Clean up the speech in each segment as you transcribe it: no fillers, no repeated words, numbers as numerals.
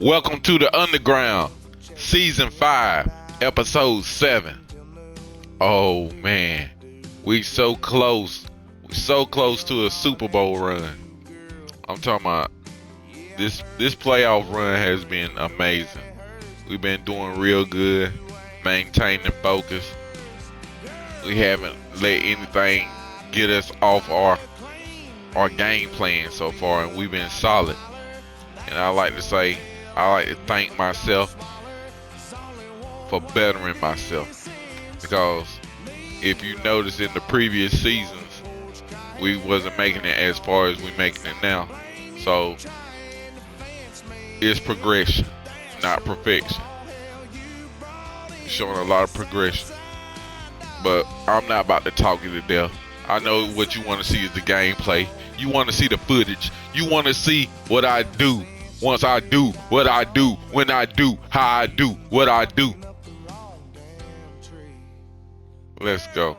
Welcome to the Underground, Season 5, Episode 7. Oh man, we so close. We so close to a Super Bowl run. I'm talking about this playoff run has been amazing. We've been doing real good, maintaining focus. We haven't let anything get us off our game plan so far, and we've been solid. And I like to thank myself for bettering myself, because if you notice in the previous seasons, we wasn't making it as far as we making it now. So it's progression, not perfection. Showing a lot of progression, but I'm not about to talk you to death. I know what you want to see is the gameplay. You want to see the footage. You want to see what I do once I do what I do, when I do, how I do what I do. Let's go.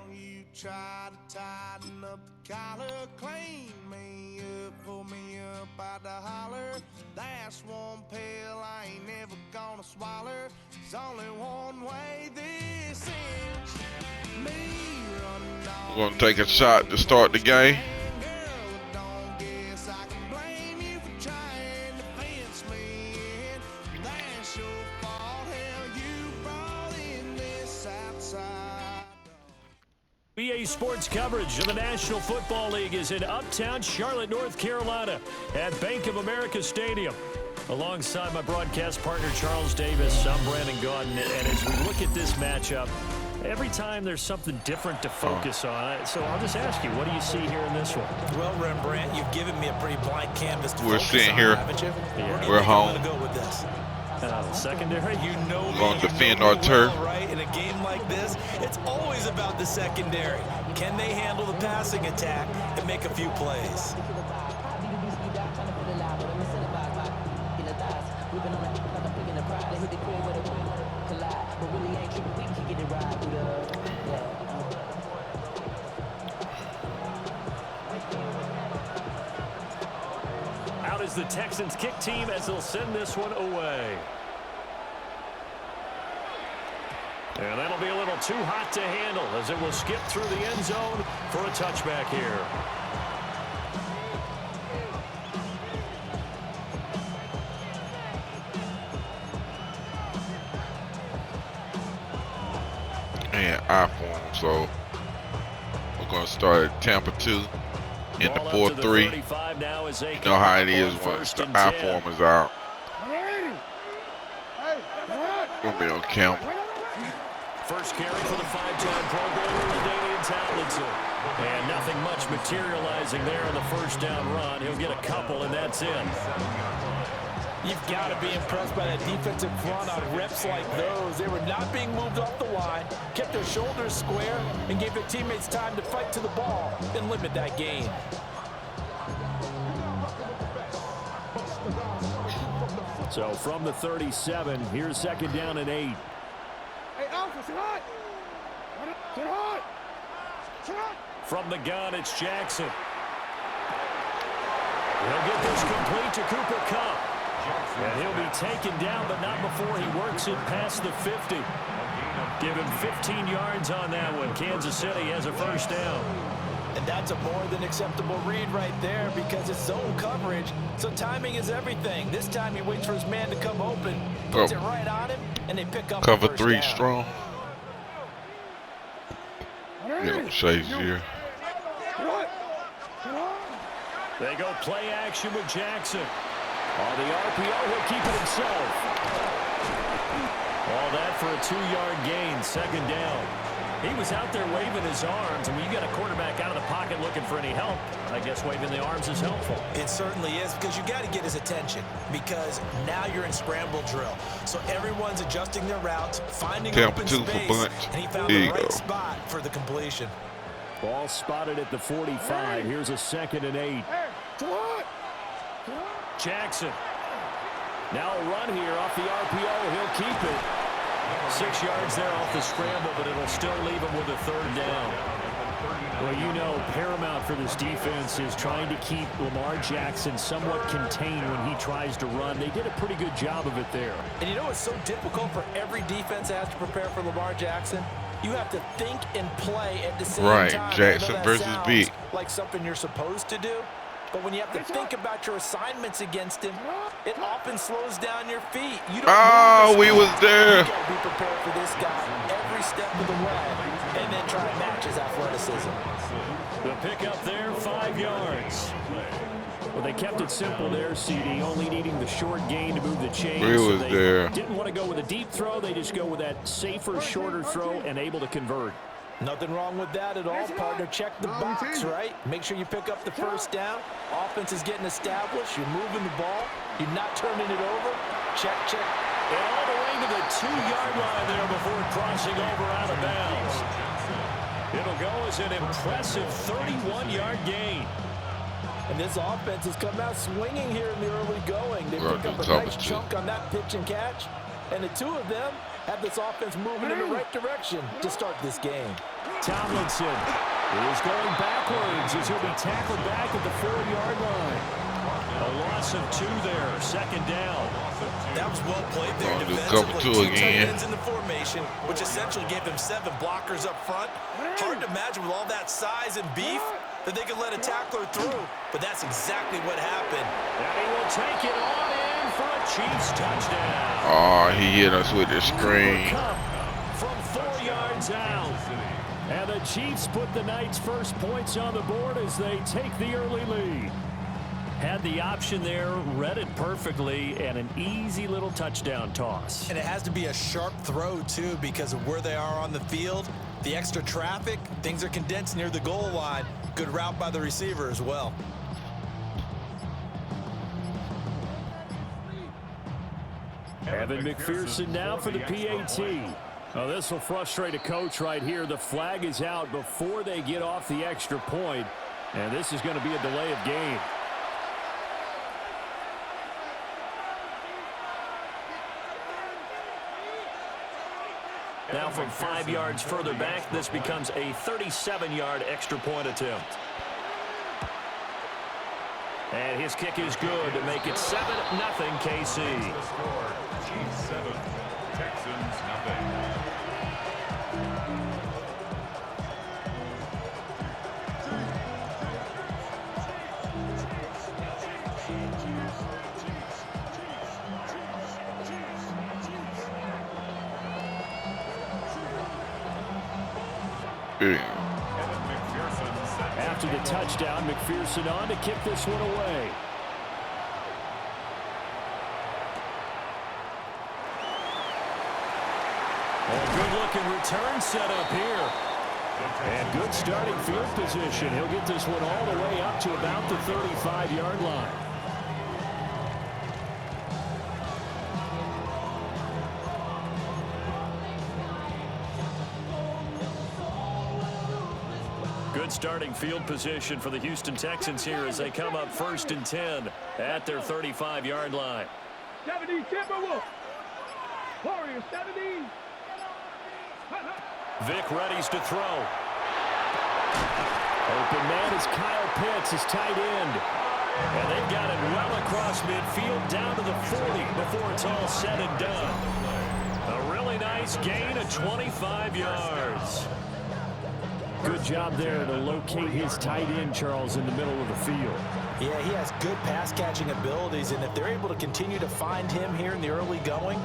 We're going to take a shot to start the game. EA Sports coverage of the National Football League is in Uptown Charlotte, North Carolina at Bank of America Stadium. Alongside my broadcast partner, Charles Davis, I'm Brandon Gaudin. And as we look at this matchup, every time there's something different to focus on. So I'll just ask you, what do you see here in this one? Well, Rembrandt, you've given me a pretty blank canvas to We're focus sitting on, here. haven't you? Yeah. We're home. I'm going to go with this. Secondary? You know We're going to defend well, our turf. Right? In a game like this, it's always about the secondary. Can they handle the passing attack and make a few plays? Out is the Texans kick team as they'll send this one away. And that'll be a little too hot to handle as it will skip through the end zone for a touchback here. And I form, so we're going to start at Tampa 2 in the 4-3. You know how it is once the I form is out. We'll be on camp. First carry for the five-time Pro Bowler, Damian Tomlinson. And nothing much materializing there on the first down run. He'll get a couple, and that's in. You've got to be impressed by that defensive front on reps like those. They were not being moved off the line, kept their shoulders square, and gave their teammates time to fight to the ball and limit that gain. So from the 37, here's second down and 8. From the gun, it's Jackson. He'll get this complete to Cooper Kupp. And he'll be taken down, but not before he works it past the 50. Give him 15 yards on that one. Kansas City has a first down. And that's a more than acceptable read right there because it's zone coverage, so timing is everything. This time he waits for his man to come open, puts it right on him, and they pick up Cover the 3 down. strong. Yeah, Shazier. They go play action with Jackson. On the RPO, he'll keep it himself. All that for a 2-yard gain, second down. He was out there waving his arms, and when you got a quarterback out of the pocket looking for any help, I guess waving the arms is helpful. It certainly is, because you got to get his attention, because now you're in scramble drill. So everyone's adjusting their routes, finding open space, and he found the right spot for the completion. Ball spotted at the 45. Here's a second and 8. Jackson. Now a run here off the RPO. He'll keep it. 6 yards there off the scramble, but it'll still leave him with a third down. Well, you know, paramount for this defense is trying to keep Lamar Jackson somewhat contained when he tries to run. They did a pretty good job of it there. And you know it's so difficult for every defense that has to prepare for Lamar Jackson? You have to think and play at the same time. Right, Jackson versus Beat. Like something you're supposed to do. But when you have to think about your assignments against him, it often slows down your feet. You don't we was there. You got to be prepared for this guy every step of the way and then try to match his athleticism. The pickup there, 5 yards. Well, they kept it simple there, CD, only needing the short gain to move the chains. We was there. Didn't want to go with a deep throw. They just go with that safer, shorter throw and able to convert. Nothing wrong with that at all, partner. Check the box, right? Make sure you pick up the first down. Offense is getting established. You're moving the ball. You're not turning it over. Check, check. And all the way to the 2-yard line there before crossing over out of bounds. It'll go as an impressive 31-yard gain. And this offense has come out swinging here in the early going. They pick up a nice chunk on that pitch and catch. And the two of them have this offense moving in the right direction to start this game. Tomlinson is going backwards as he'll be tackled back at the 4-yard line. A loss of 2 there, second down. That was well played there Cover defensively. 2 Two again. tight ends in the formation, which essentially gave him 7 blockers up front. Hard to imagine with all that size and beef that they could let a tackler through, but that's exactly what happened. And he will take it on in for a Chiefs touchdown. Oh, he hit us with the screen. From 4 yards out. And the Chiefs put the Knights' first points on the board as they take the early lead. Had the option there, read it perfectly, and an easy little touchdown toss. And it has to be a sharp throw, too, because of where they are on the field. The extra traffic, things are condensed near the goal line. Good route by the receiver as well. Evan McPherson now for the PAT. Oh, this will frustrate a coach right here. The flag is out before they get off the extra point, and this is going to be a delay of game. Now from 5 yards further back, this becomes a 37-yard extra point attempt. And his kick is good to make it 7-0 KC. Chiefs 7, Texans nothing. After the touchdown, McPherson on to kick this one away. A good-looking return set up here. And good starting field position. He'll get this one all the way up to about the 35-yard line. Good starting field position for the Houston Texans here as they come up 1st and 10 at their 35-yard line. 70, Timberwolves. Warriors, 70. Vic readies to throw. Open man is Kyle Pitts, his tight end. And they've got it well across midfield down to the 40 before it's all said and done. A really nice gain of 25 yards. Good job there to locate his tight end, Charles, in the middle of the field. Yeah, he has good pass-catching abilities, and if they're able to continue to find him here in the early going,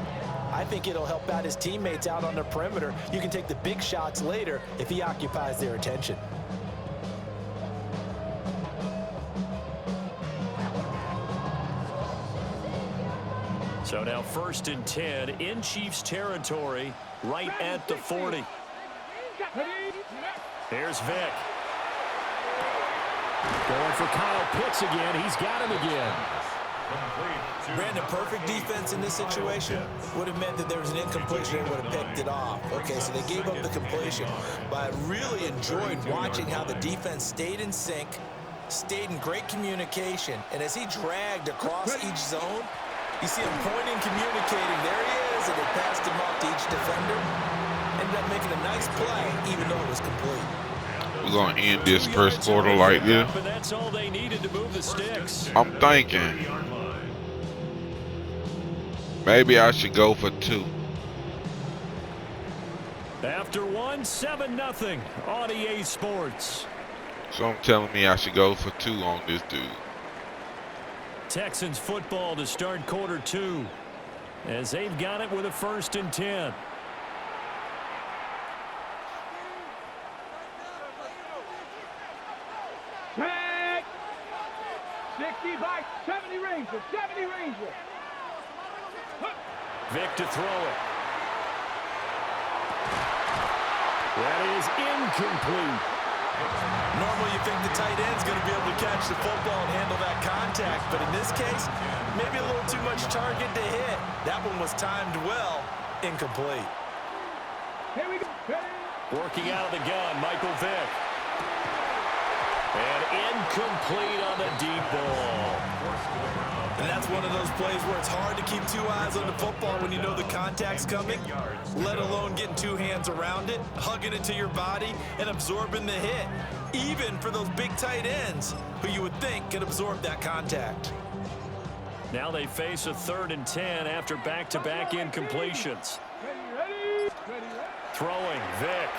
I think it'll help out his teammates out on the perimeter. You can take the big shots later if he occupies their attention. So now 1st and 10 in Chiefs territory, right at the 40. Here's Vic. Going for Kyle Pitts again. He's got him again. Brandon, perfect defense in this situation would have meant that there was an incompletion and would have picked it off. Okay, so they gave up the completion. But I really enjoyed watching how the defense stayed in sync, stayed in great communication. And as he dragged across each zone, you see him pointing, communicating. There he is. was it? They passed him off to each defender. Ended up making a nice play, even though it was complete. We're going to end this first quarter like this. And that's all they needed to move the sticks. I'm thinking maybe I should go for 2. After 1, 7-0 on EA Sports. So I'm telling me I should go for 2 on this dude. Texans football to start quarter 2 as they've got it with a 1st and 10. Tag. 60 by 70 Ranger. 70 Ranger. Vic to throw it. That is incomplete. Normally you think the tight end's going to be able to catch the football and handle that contact, but in this case, maybe a little too much target to hit. That one was timed well, incomplete. Here we go. Working out of the gun, Michael Vick. And incomplete on the deep ball. And that's one of those plays where it's hard to keep 2 eyes on the football when you know the contact's coming, let alone getting 2 hands around it, hugging it to your body, and absorbing the hit, even for those big tight ends who you would think could absorb that contact. Now they face a 3rd and 10 after back-to-back incompletions. Throwing, Vick.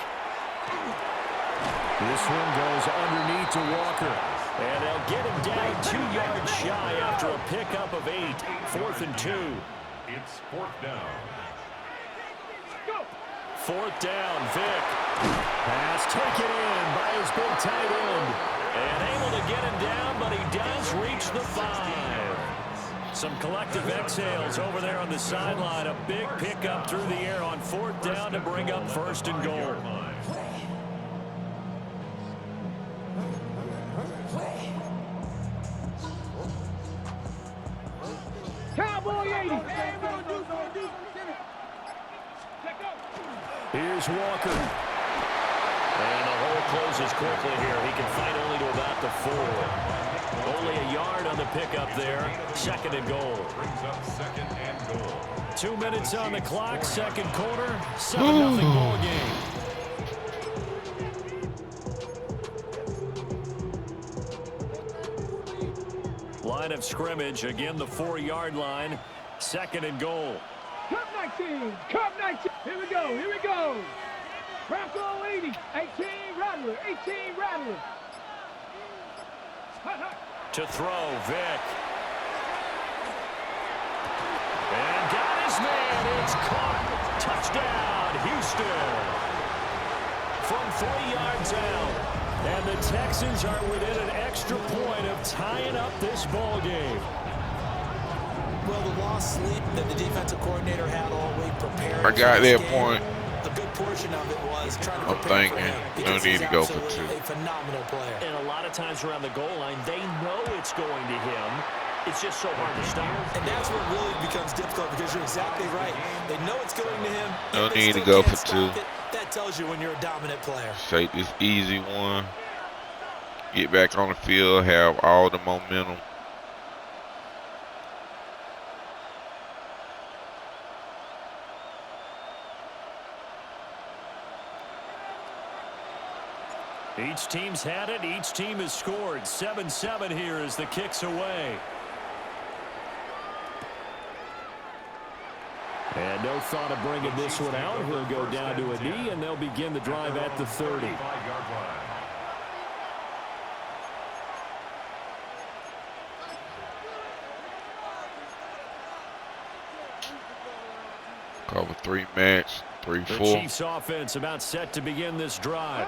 This one goes underneath to Walker. And they'll get him down 2 yards shy after a pickup of 8. 4th and 2. It's 4th down. 4th down, Vick. Pass taken in by his big tight end. And able to get him down, but he does reach the 5. Some collective exhales over there on the sideline. A big pickup through the air on 4th down to bring up 1st and goal. Cowboy 80. Here's Walker. And the hole closes quickly here. He can fight only to about the 4. Only a yard on the pickup there. 2nd and goal. Brings up 2nd and goal. 2 minutes on the clock, 2nd quarter. 7-0 ball game. Line of scrimmage, again the 4-yard line. 2nd and goal. Cup 19. Cup 19. Here we go. Here we go. Bronco 80. 18 Rattler. 18 Rattler. To throw, Vick. And got his man. It's caught. Touchdown, Houston. From 3 yards out. And the Texans are within an extra point of tying up this ball game. Well, the lost sleep that the defensive coordinator had all week preparing. I got that point. A good portion of it was trying to I'm prepare for thinking him. no need to go for 2. A phenomenal player. And a lot of times around the goal line, they know it's going to him. It's just so hard to stop. And that's what really becomes difficult because you're exactly right. They know it's going to him. No and they need to still go can't for stop 2. it. That tells you when you're a dominant player. Take this easy one. Get back on the field. Have all the momentum. Each team's had it. Each team has scored. 7-7 here as the kick's away. And no thought of bringing this one out. He'll go down to a knee, and they'll begin the drive at the 30. Cover 3 match. 3-4. The Chiefs offense about set to begin this drive.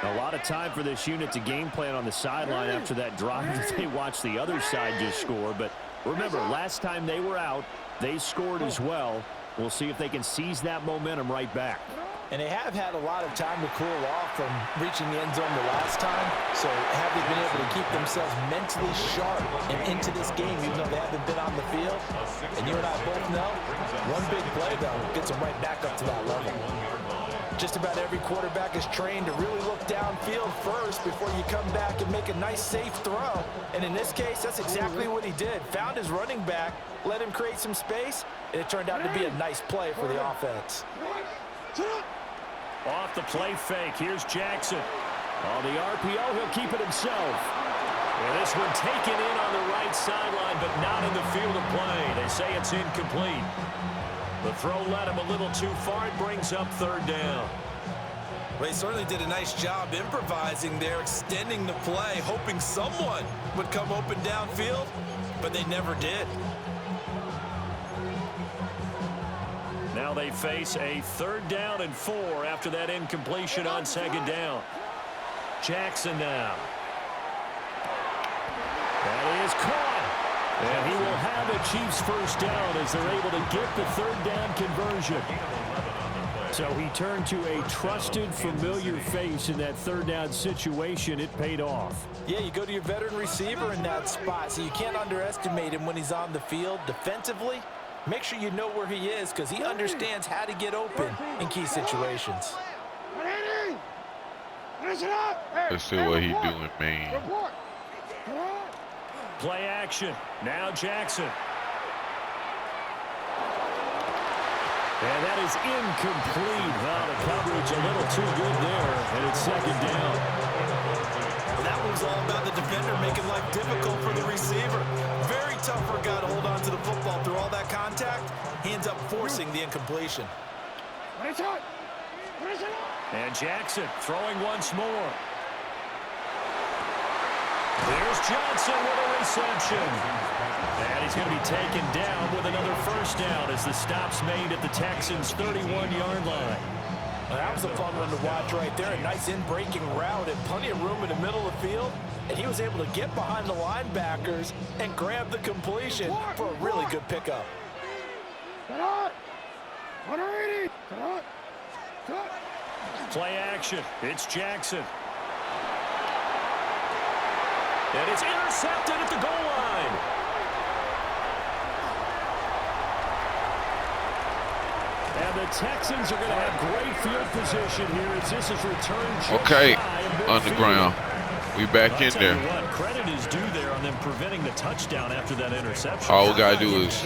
A lot of time for this unit to game plan on the sideline after that drive that they watched the other side just score. But remember, last time they were out, they scored as well. We'll see if they can seize that momentum right back. And they have had a lot of time to cool off from reaching the end zone the last time. So have they been able to keep themselves mentally sharp and into this game, even though they haven't been on the field? And you and I both know, one big play, though, gets them right back up to that level. Just about every quarterback is trained to really look downfield first before you come back and make a nice, safe throw. And in this case, that's exactly what he did. Found his running back, let him create some space, and it turned out to be a nice play for the offense. Off the play fake, here's Jackson. On the RPO, he'll keep it himself. And this one taken in on the right sideline, but not in the field of play. They say it's incomplete. The throw led him a little too far. It brings up third down. Well, he certainly did a nice job improvising there, extending the play, hoping someone would come open downfield, but they never did. Now they face a 3rd down and 4 after that incompletion on 2nd down. Jackson now. That is caught. And he will have a Chiefs first down as they're able to get the 3rd down conversion. So he turned to a trusted, familiar face in that 3rd down situation. It paid off. Yeah, you go to your veteran receiver in that spot, so you can't underestimate him when he's on the field defensively. Make sure you know where he is because he understands how to get open in key situations. Let's see what he's doing, man. Play action. Now Jackson. And that is incomplete. Well, the coverage a little too good there, and it's 2nd down. That was all about the defender making life difficult for the receiver. Very tough for a guy to hold on to the football through all that contact. He ends up forcing the incompletion. And Jackson throwing once more. There's Johnson with a reception. And he's going to be taken down with another first down as the stop's made at the Texans' 31-yard line. Well, that was a fun one to watch right there. A nice in-breaking route and plenty of room in the middle of the field. And he was able to get behind the linebackers and grab the completion for a really good pickup. Play action. It's Jackson. And it's intercepted at the goal line. And the Texans are going to have great field position here as this is returned. Okay, Underground. We back in there. What, credit is due there on them preventing the touchdown after that interception. All we got to do is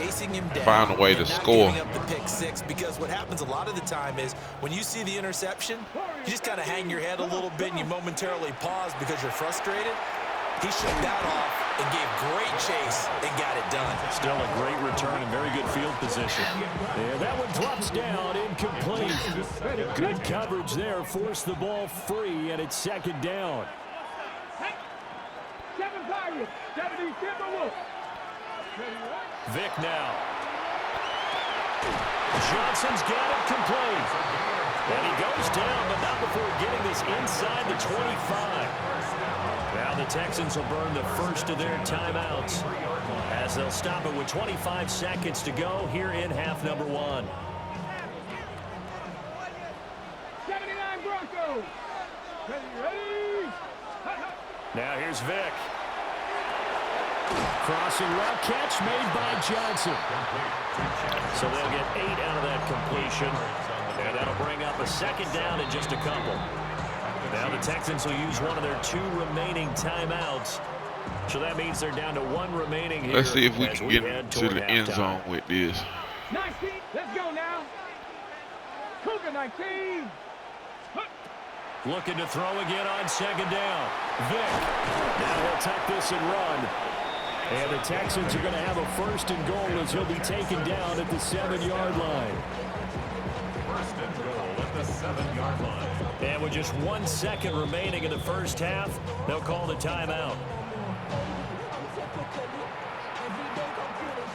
find a way to score. Up the pick six, because what happens a lot of the time is when you see the interception, you just kind of hang your head a little bit and you momentarily pause because you're frustrated. He shook that off and gave great chase and got it done. Still a great return and very good field position. And that one drops down, incomplete. Good coverage there, forced the ball free, and it's 2nd down. 7 Pirates, 70 Timberwolves. Vic now. Johnson's got it complete. And he goes down, but not before getting this inside the 25. Now the Texans will burn the first of their timeouts as they'll stop it with 25 seconds to go here in half number 1. 79 Broncos. Ready. Now here's Vic. Crossing route catch made by Johnson. So they'll get 8 out of that completion. And that'll bring up a 2nd down in just a couple. Now the Texans will use one of their 2 remaining timeouts. So that means they're down to 1 remaining here. Let's see if we can get into the end zone with this. 19, let's go now. Cougar 19. Looking to throw again on 2nd down. Vic. Now he'll tuck this and run. And the Texans are going to have a 1st and goal as he'll be taken down at the 7-yard line. 1st and goal at the 7-yard line. And with just 1 second remaining in the first half, they'll call the timeout.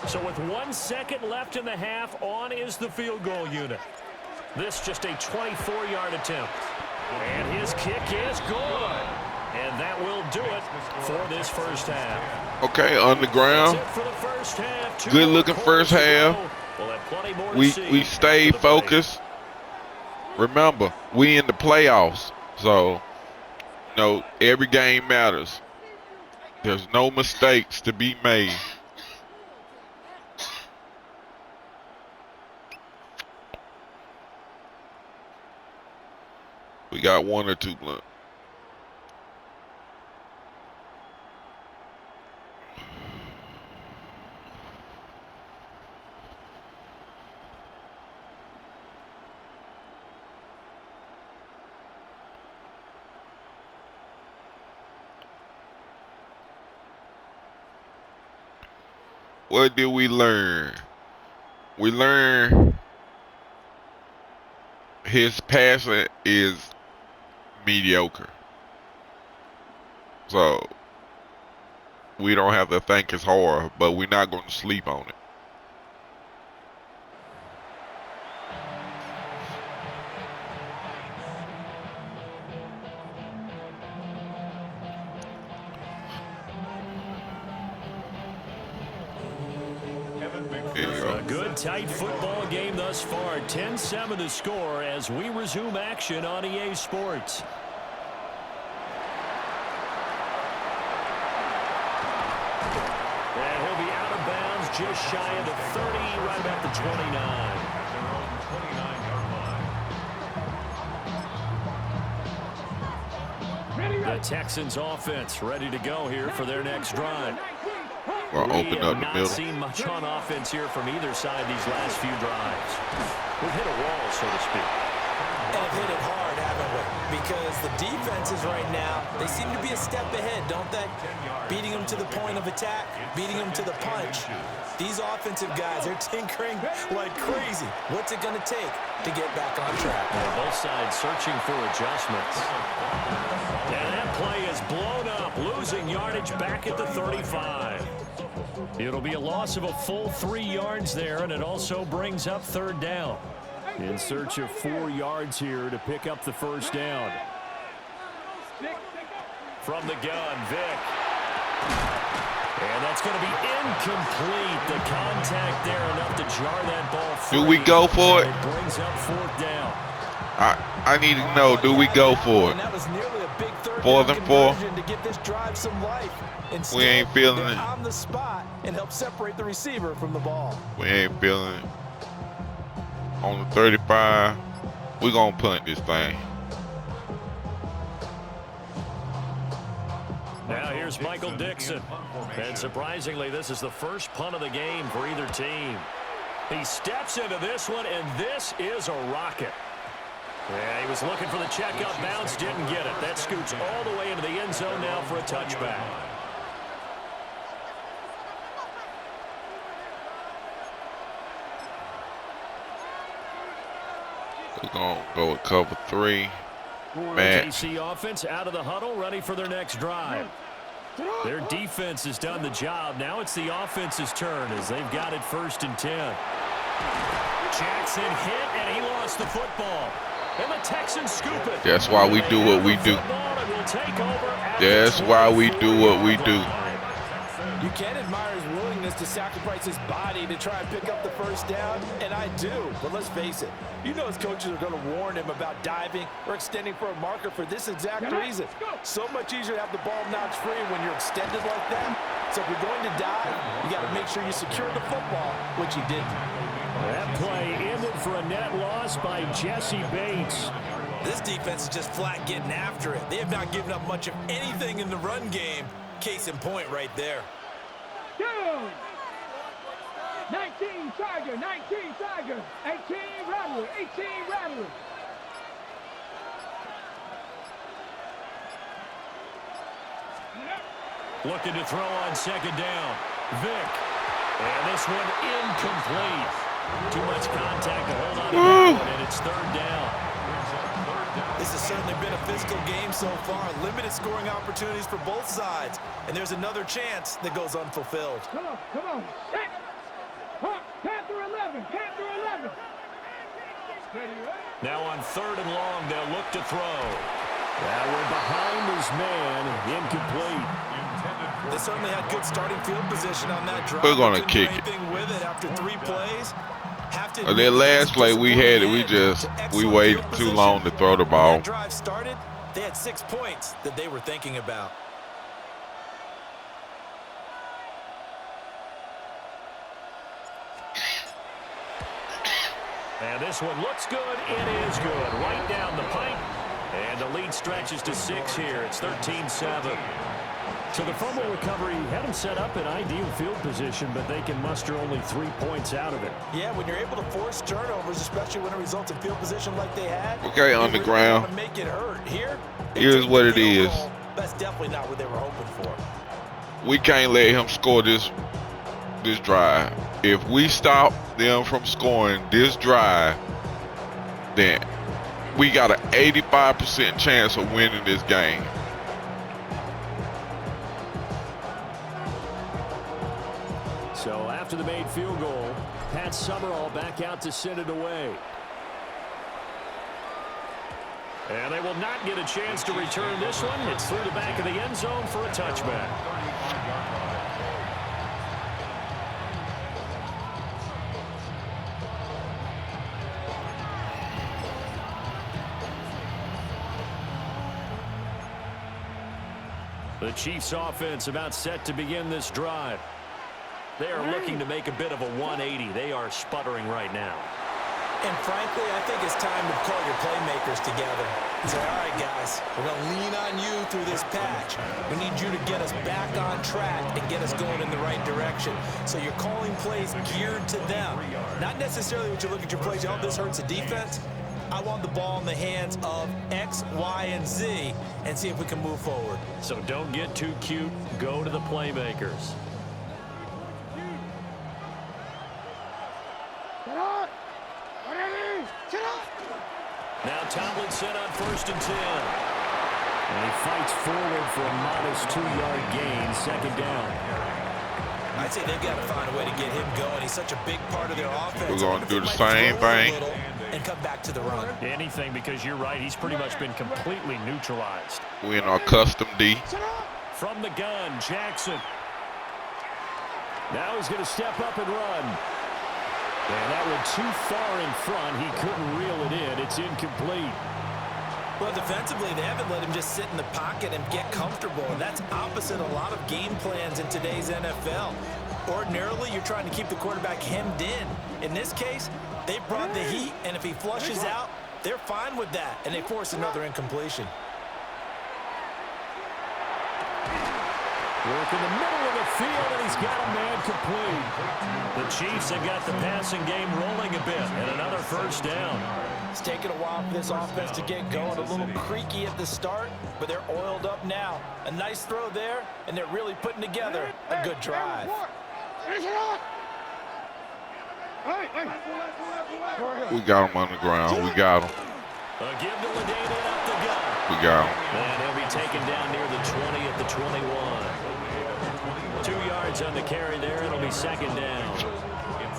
So with 1 second left in the half, on is the field goal unit. This just a 24-yard attempt. And his kick is good. And that will do it for this first half. Okay, Underground. For the first half. Good looking first half. We stayed focused. Remember, we in the playoffs, so every game matters. There's no mistakes to be made. We got one or two blunt. What did we learn? We learned his passing is mediocre. So we don't have to think it's hard, but we're not going to sleep on it. A good tight football game thus far. 10-7 to score as we resume action on EA Sports. And he'll be out of bounds just shy of the 30, right about the 29. The Texans offense ready to go here for their next drive. We'll open up the not middle. seen much on offense here from either side these last few drives. We've hit a wall, so to speak. And have hit it hard, haven't we? Because the defenses right now, they seem to be a step ahead, don't they? Beating them to the point of attack, beating them to the punch. These offensive guys, they're tinkering like crazy. What's it going to take to get back on track? Both sides searching for adjustments. And that play is blown up, losing yardage back at the 35. It'll be a loss of a full 3 yards there, and it also brings up third down. In search of 4 yards here to pick up the first down. From the gun, Vick. And that's going to be incomplete. The contact there enough to jar that ball free. Do we go for it? It brings up fourth down. I need to know, do we go for it? And that was nearly a big third 4th down and 4. conversion to give this drive some life. Instead, We ain't feeling they're it. on the spot and help separate the receiver from the ball. We ain't feeling it. On the 35, we're going to punt this thing. Now here's Michael Dixon. And surprisingly, this is the first punt of the game for either team. He steps into this one, and this is a rocket. Yeah, he was looking for the checkup bounce, didn't get it. That scoots all the way into the end zone now for a touchback. We're going to go with cover 3. The KC offense out of the huddle, ready for their next drive. Their defense has done the job. Now it's the offense's turn as they've got it 1st and 10. Jackson hit, and he lost the football. And the Texans scoop it. That's why we do what we do. That's why we do what we do. You can admire his willingness to sacrifice his body to try and pick up the first down, and I do. But let's face it, you know his coaches are going to warn him about diving or extending for a marker for this exact reason. So much easier to have the ball knocked free when you're extended like that. So if you're going to dive, you got to make sure you secure the football, which he didn't. That play ended for a net loss by Jesse Bates. This defense is just flat getting after it. They have not given up much of anything in the run game. Case in point right there. 19 Tiger, 19 Tiger, 18 Rattler, 18 Rattler. Looking to throw on 2nd down. Vick. And this one incomplete. Too much contact to hold on to that one, and it's 3rd down. This has certainly been a physical game so far. Limited scoring opportunities for both sides. And there's another chance that goes unfulfilled. Come on. Set. Huh. Panther 11, Panther 11. Now on 3rd and long, they'll look to throw. That one behind his man, incomplete. They certainly had good starting field position on that drive. We're gonna Couldn't do kick it. anything with it after 3 plays. That last play we had it, we waited too long to throw the ball. When that drive started, they had 6 points that they were thinking about. And this one looks good. It is good. Right down the pipe. And the lead stretches to 6 here. It's 13-7. So the fumble recovery had them set up in ideal field position, but they can muster only 3 points out of it. Yeah, when you're able to force turnovers, especially when it results in field position like they had. Okay, Underground. Really make it hurt. Here's what it is. That's definitely not what they were hoping for. We can't let him score this drive. If we stop them from scoring this drive, then we got an 85% chance of winning this game. So after the made field goal, Pat Summerall back out to send it away. And they will not get a chance to return this one. It's through the back of the end zone for a touchback. The Chiefs offense about set to begin this drive. They are looking to make a bit of a 180. They are sputtering right now. And frankly, I think it's time to call your playmakers together. Say, all right, guys, we're going to lean on you through this patch. We need you to get us back on track and get us going in the right direction. So you're calling plays geared to them. Not necessarily what you look at your plays, oh, this hurts the defense. I want the ball in the hands of X, Y, and Z and see if we can move forward. So don't get too cute. Go to the playmakers. Now Tomlin set on 1st and 10. And he fights forward for a modest 2-yard gain, 2nd down. I'd say they've got to find a way to get him going. He's such a big part of their offense. We're going to do the same thing. And come back to the run. Anything, because you're right. He's pretty much been completely neutralized. We're in our custom D. From the gun, Jackson. Now he's going to step up and run. And that one too far in front. He couldn't reel it in. It's incomplete. Well, defensively, they haven't let him just sit in the pocket and get comfortable. And that's opposite a lot of game plans in today's NFL. Ordinarily, you're trying to keep the quarterback hemmed in. In this case, they brought the heat, and if he flushes out, they're fine with that, and they force another incompletion. Work in the middle of the field, and he's got a man complete. The Chiefs have got the passing game rolling a bit, and another 1st down. It's taken a while for this offense to get going. A little creaky at the start, but they're oiled up now. A nice throw there, and they're really putting together a good drive. We got him on the ground. We got him. A give to Ladainian up the gut. We got him. And he'll be taken down near the 20 at the 21. 2 yards on the carry there. It'll be 2nd down.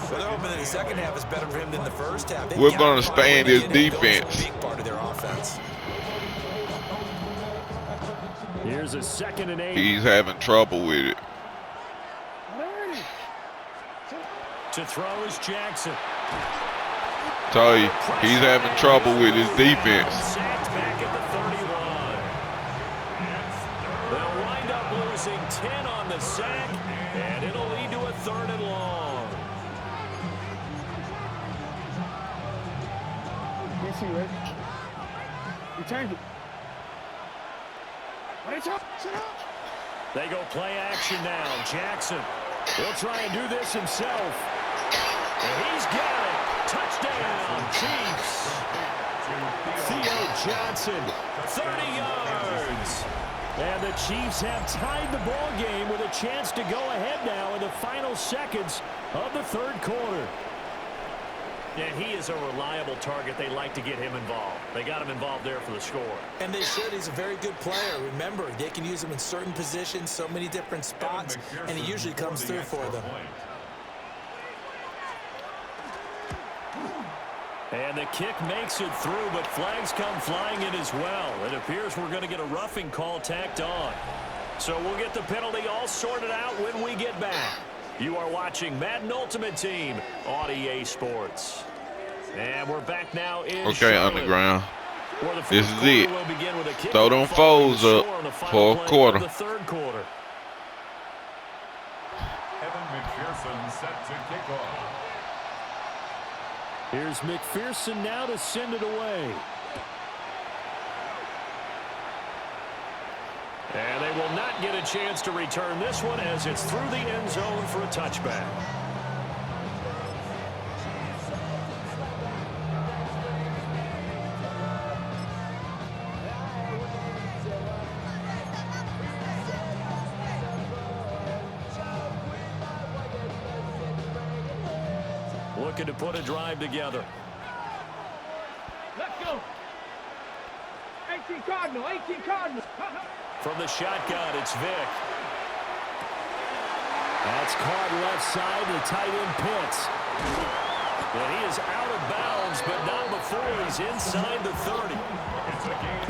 Well, they're hoping that the second half is better for him than the first half. We're going to stay in his defense. Big part of their offense. Here's a 2nd and 8. He's having trouble with it. To throw is Jackson. Tell you, he's having trouble with his defense. Sacked back at the 31. They'll wind up losing 10 on the sack, and it'll lead to a 3rd and long. You see, right? You turned it. They go play action now. Jackson will try and do this himself. And he's got it. Touchdown, Chiefs. Theo Johnson, 30 yards. And the Chiefs have tied the ball game with a chance to go ahead now in the final seconds of the 3rd quarter. And he is a reliable target. They like to get him involved. They got him involved there for the score. And they should. He's a very good player. Remember, they can use him in certain positions, so many different spots, and he usually comes through for them. And the kick makes it through, but flags come flying in as well. It appears we're going to get a roughing call tacked on. So we'll get the penalty all sorted out when we get back. You are watching Madden Ultimate Team on EA Sports. And we're back now in Okay, Charlotte, Underground. where the This fourth is it. quarter will begin with a kick Throw them off following foes the up score on the final for a play of quarter. the 3rd quarter. Evan McPherson set to kick off. Here's McPherson now to send it away. not get a chance to return this one as it's through the end zone for a touchback. Looking to put a drive together. Let's go. 18 Cardinal, 18 Cardinal. From the shotgun, it's Vic. That's caught left side. The tight end Pitts. And he is out of bounds, but not before he's inside the 30.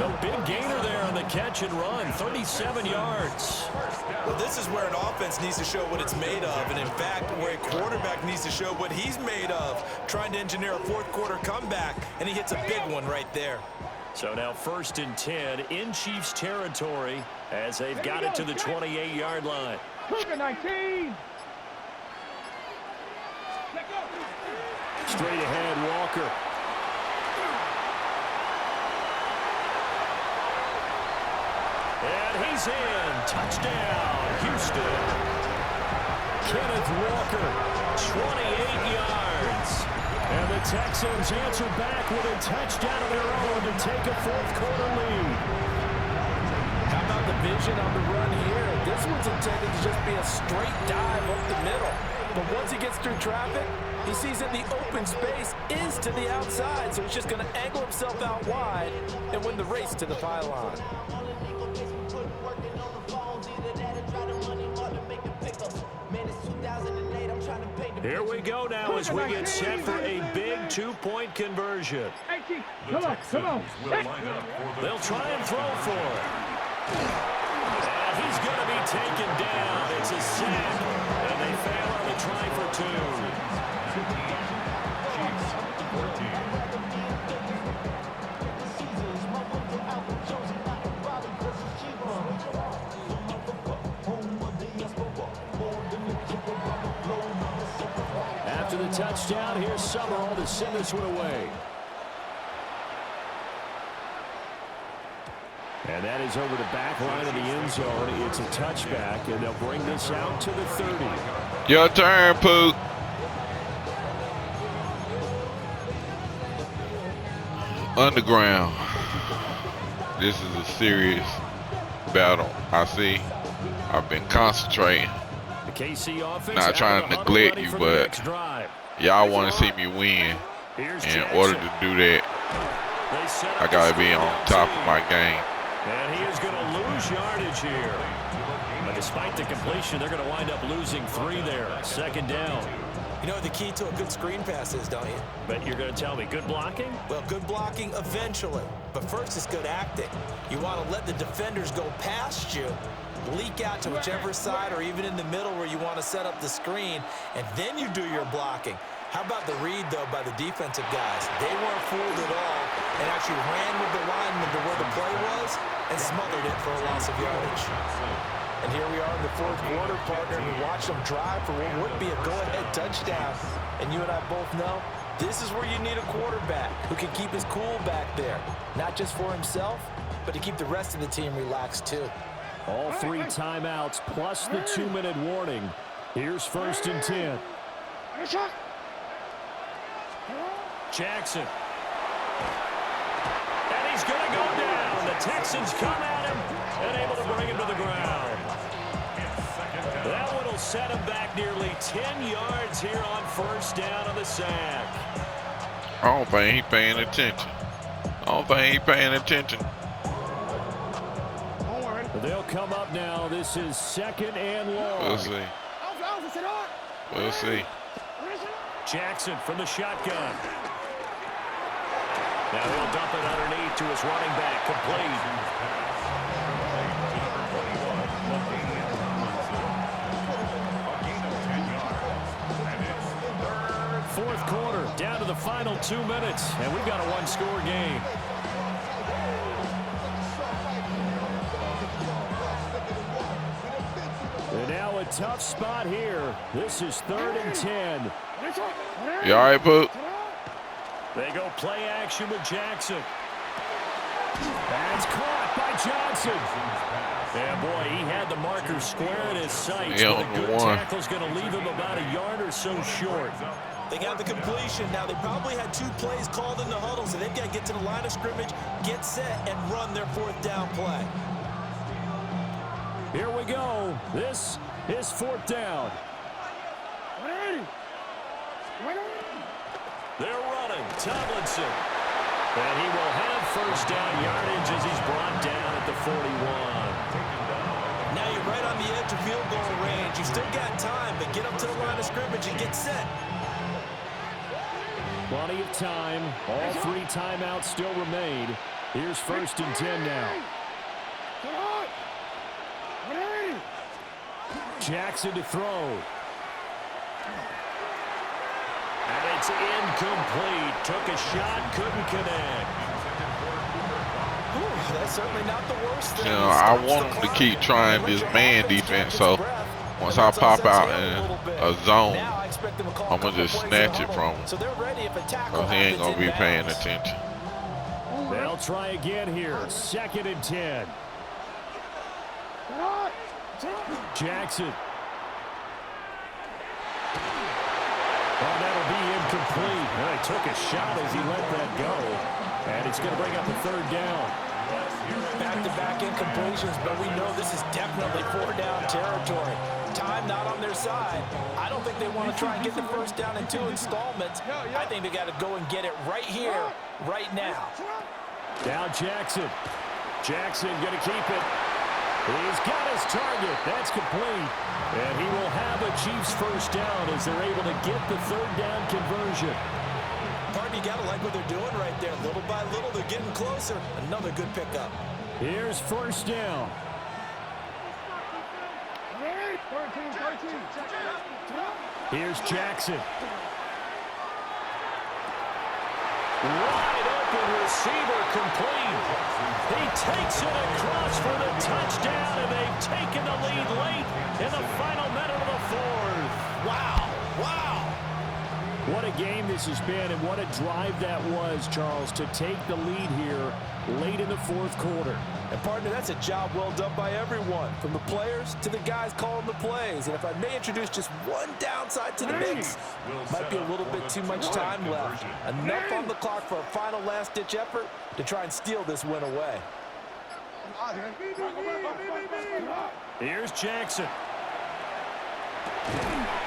A big gainer there on the catch and run, 37 yards. Well, this is where an offense needs to show what it's made of, and in fact, where a quarterback needs to show what he's made of, trying to engineer a fourth quarter comeback, and he hits a big one right there. So now 1st and 10 in Chiefs territory as they've got it to the 28-yard line. Cougar 19. Straight ahead, Walker. And he's in. Touchdown, Houston. Kenneth Walker, 28 yards. And the Texans answer back with a touchdown of their own to take a fourth quarter lead. How about the vision on the run here? This one's intended to just be a straight dive up the middle. But once he gets through traffic, he sees that the open space is to the outside, so he's just going to angle himself out wide and win the race to the pylon. Here we go now as we get set for a big 2-point conversion. 18. Come on, come on. They'll try and throw for it. And he's going to be taken down. It's a sack, and they fail on the try for 2. After the touchdown, here's Summerall to send this one away. And that is over the back line of the end zone. It's a touchback, and they'll bring this out to the 30. Your turn, Pook. Underground. This is a serious battle. I see. I've been concentrating. The KC offense Not trying to neglect you, but y'all want to see me win. In order to do that, I got to be on top of my game. And he is going to lose yardage here. But despite the completion, they're going to wind up losing 3 there. 2nd down. You know what the key to a good screen pass is, don't you? But you're going to tell me good blocking? Well, good blocking eventually. But first, it's good acting. You want to let the defenders go past you, leak out to whichever side or even in the middle where you want to set up the screen, and then you do your blocking. How about the read, though, by the defensive guys? They weren't fooled at all and actually ran with the lineman to where the play was and smothered it for a loss of yardage. And here we are in the fourth quarter, partner. We watched them drive for what would be a go-ahead touchdown. And you and I both know this is where you need a quarterback who can keep his cool back there. Not just for himself, but to keep the rest of the team relaxed, too. All 3 timeouts plus the 2-minute warning. Here's 1st and 10. Jackson. And he's going to go down. The Texans come at him and able to bring him to the ground. That one will set him back nearly 10 yards here on 1st down on the sack. I don't think he's paying attention. They'll come up now. This is 2nd and long. We'll see. We'll see. Jackson from the shotgun. Now he'll dump it underneath to his running back. Complete. Fourth quarter, down to the final 2 minutes, and we've got a 1-score game. And now a tough spot here. This is 3rd and 10. You all right, Pook? They go play action with Jackson. That's caught by Johnson. Yeah, boy, he had the marker square in his sights, Yeah, but a on good the one. tackle's going to leave him about a yard or so short. They got the completion. Now, they probably had 2 plays called in the huddle, so they've got to get to the line of scrimmage, get set, and run their 4th down play. Here we go. This is 4th down. They're running. Tomlinson. And he will have 1st down yardage as he's brought down at the 41. Now you're right on the edge of field goal range. You've still got time, but get up to the line of scrimmage and get set. Plenty of time. All 3 timeouts still remain. Here's 1st and 10 now. Jackson to throw. And it's incomplete. Took a shot, couldn't connect. Whew, that's certainly not the worst thing. You know, I want him to keep trying this man defense, so once I pop out in a zone, I'm going to just snatch it from him. So they're ready if a tackle Because he ain't going to be paying attention. They'll try again here. 2nd and 10. Jackson. Oh, that'll be incomplete. Well, he took a shot as he let that go. And it's going to bring up a 3rd down. Back-to-back incompletions, but we know this is definitely 4-down territory. Time not on their side. I don't think they want to try and get the 1st down in 2 installments. I think they got to go and get it right here, right now. Now Jackson. Jackson going to keep it. He's got his target. That's complete. And he will have a Chiefs 1st down as they're able to get the 3rd down conversion. Partner, you got to like what they're doing right there. Little by little, they're getting closer. Another good pickup. Here's 1st down. Here's Jackson. Wide open receiver complete. He takes it across for the touchdown, and they've taken the lead late in the final minute of the 4th. Wow. Wow. What a game this has been, and what a drive that was, Charles, to take the lead here late in the 4th quarter. And, partner, that's a job well done by everyone, from the players to the guys calling the plays. And if I may introduce just one downside to the mix, might be a little bit too much time left. Enough on the clock for a final last-ditch effort to try and steal this win away. Here's Jackson.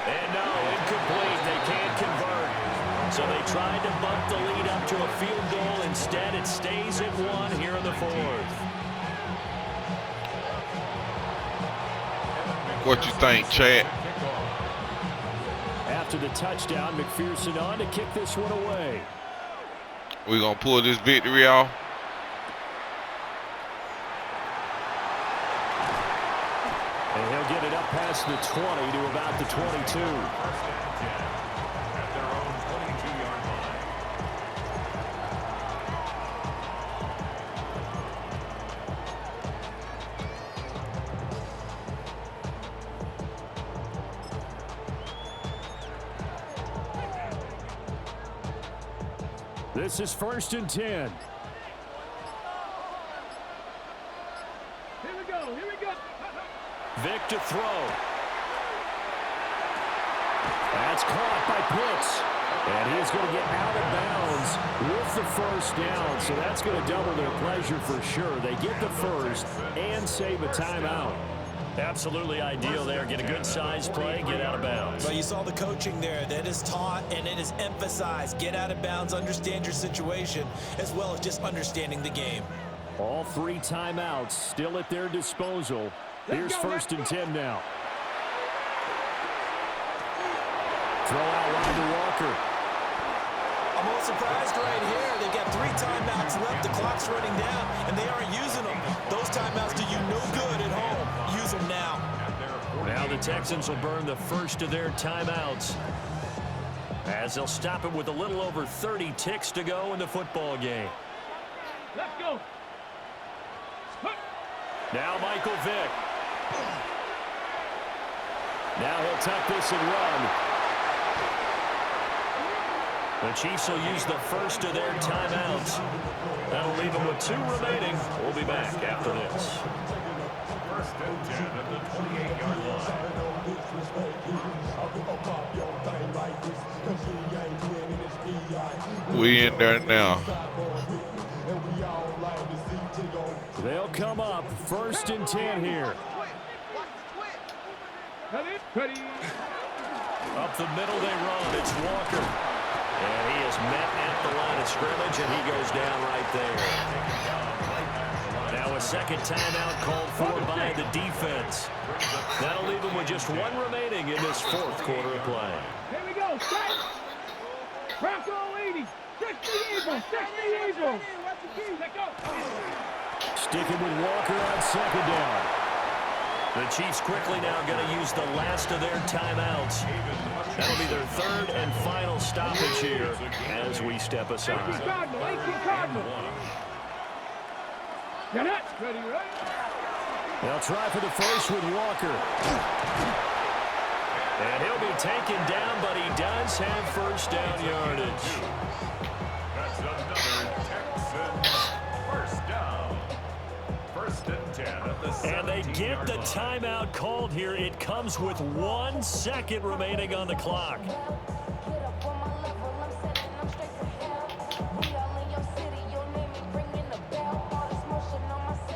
And no, incomplete. They can't convert. So they tried to bump the lead up to a field goal. Instead, it stays at 1 here in the 4th. What you think, Chad? After the touchdown, McPherson on to kick this one away. We going to pull this victory off? And he'll get it up past the 20 to about the 22. This is 1st and 10. Here we go. Here we go. Vic to throw. That's caught by Pitts. And he's going to get out of bounds with the 1st down. So that's going to double their pleasure for sure. They get the 1st and save a timeout. Absolutely ideal there. Get a good size play, get out of bounds. Well, you saw the coaching there. That is taught and it is emphasized. Get out of bounds, understand your situation, as well as just understanding the game. All 3 timeouts still at their disposal. Here's 1st and 10 now. Throw out wide to Walker. I'm a little surprised right here. They've got 3 timeouts left. The clock's running down, and they aren't using them. Those timeouts do you no good at home. Use them now. Now the Texans will burn the first of their timeouts, as they'll stop it with a little over 30 ticks to go in the football game. Let's go. Now Michael Vick. Now he'll tuck this and run. The Chiefs will use the first of their timeouts. That'll leave them with 2 remaining. We'll be back after this. First and 10 at the 28-yard line. We in there now. They'll come up first and 10 here. Up the middle they run. It's Walker. And he is met at the line of scrimmage, and he goes down right there. Now a second timeout called for by the defense. That'll leave them with just one remaining in this fourth quarter of play. Here we go, set. Bronco 80. 60 Eagle, 60 Eagle. Let go. Sticking with Walker on second down. The Chiefs quickly now going to use the last of their timeouts. That'll be their third and final stoppage here as we step 18 aside. Cardinal, 18 Cardinal. Get it. Ready, right? They'll try for the first with Walker. And he'll be taken down, but he does have first down yardage. That's another Texans first down. First and 10 at the 17-yard And they get the line. timeout called here. It comes with 1 second remaining on the clock.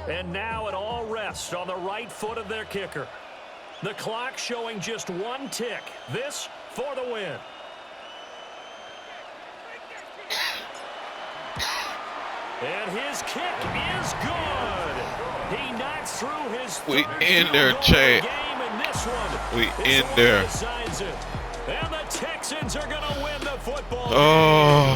And now it all rests on the right foot of their kicker. The clock showing just 1 tick. This for the win. And his kick is good. He knocks through his We third in field there, goal of the Chad. game, and this one We is in the one there. that decides it. And the Texans are going to win the football game. Oh,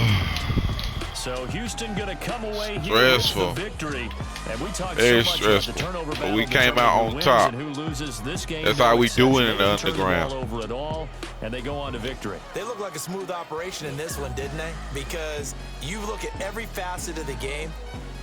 So Houston going to come away here Stressful. with the victory. And we talked Very so much about the stressful. turnover But battle we to came determine out who on wins top. and who loses this game. That's how we It's do such it a in the they turn underground. ball over it all, and they go on to victory. They looked like a smooth operation in this one, didn't they? Because you look at every facet of the game,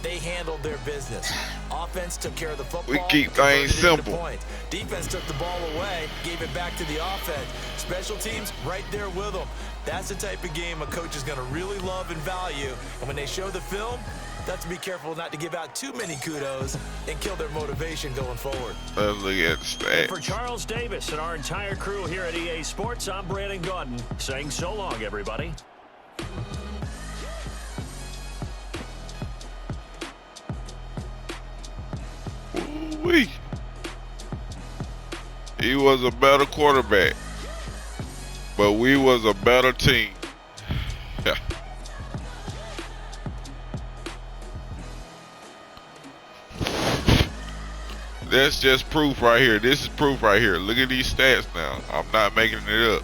they handled their business. Offense took care of the football. We keep converted things it into simple. points. Defense took the ball away, gave it back to the offense. Special teams right there with them. That's the type of game a coach is going to really love and value. And when they show the film, they have to be careful not to give out too many kudos and kill their motivation going forward. let's look at the For stats. Charles Davis and our entire crew here at EA Sports, I'm Brandon Gordon saying so long, everybody. Ooh-wee. He was a better quarterback, but we was a better team. That's just proof right here. This is proof right here. Look at these stats now. I'm not making it up.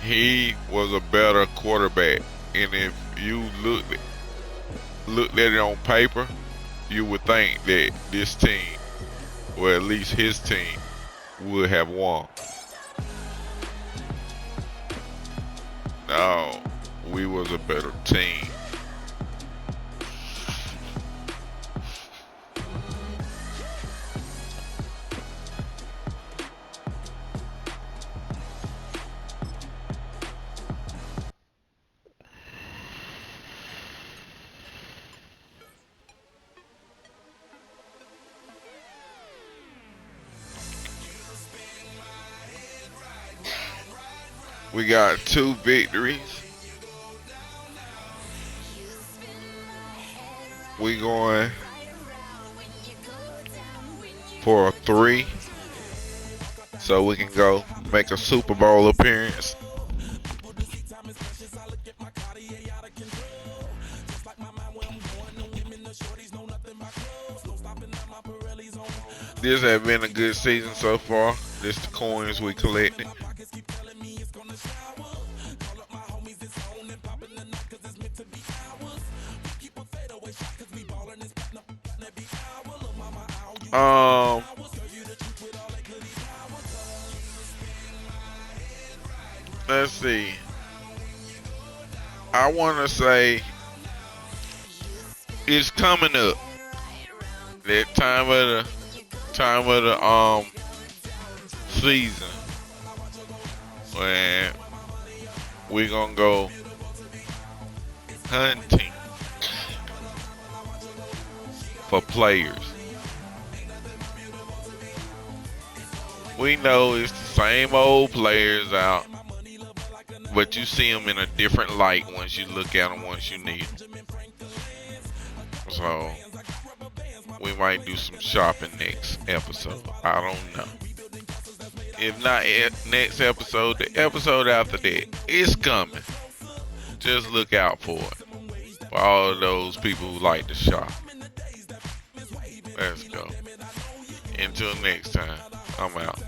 He was a better quarterback, and if you looked at it on paper, you would think that this team, or at least his team, would have won. No, we was a better team. We got 2 victories. We going for a 3, so we can go make a Super Bowl appearance. This has been a good season so far. This the coins we collected. Let's see. I want to say it's coming up. That time of the season when we gonna go hunting for players. We know it's the same old players out, but you see them in a different light once you look at them once you need them. So we might do some shopping next episode. I don't know. If not next episode, the episode after that, it's coming. Just look out for it. For all of those people who like to shop. Let's go. Until next time, I'm out.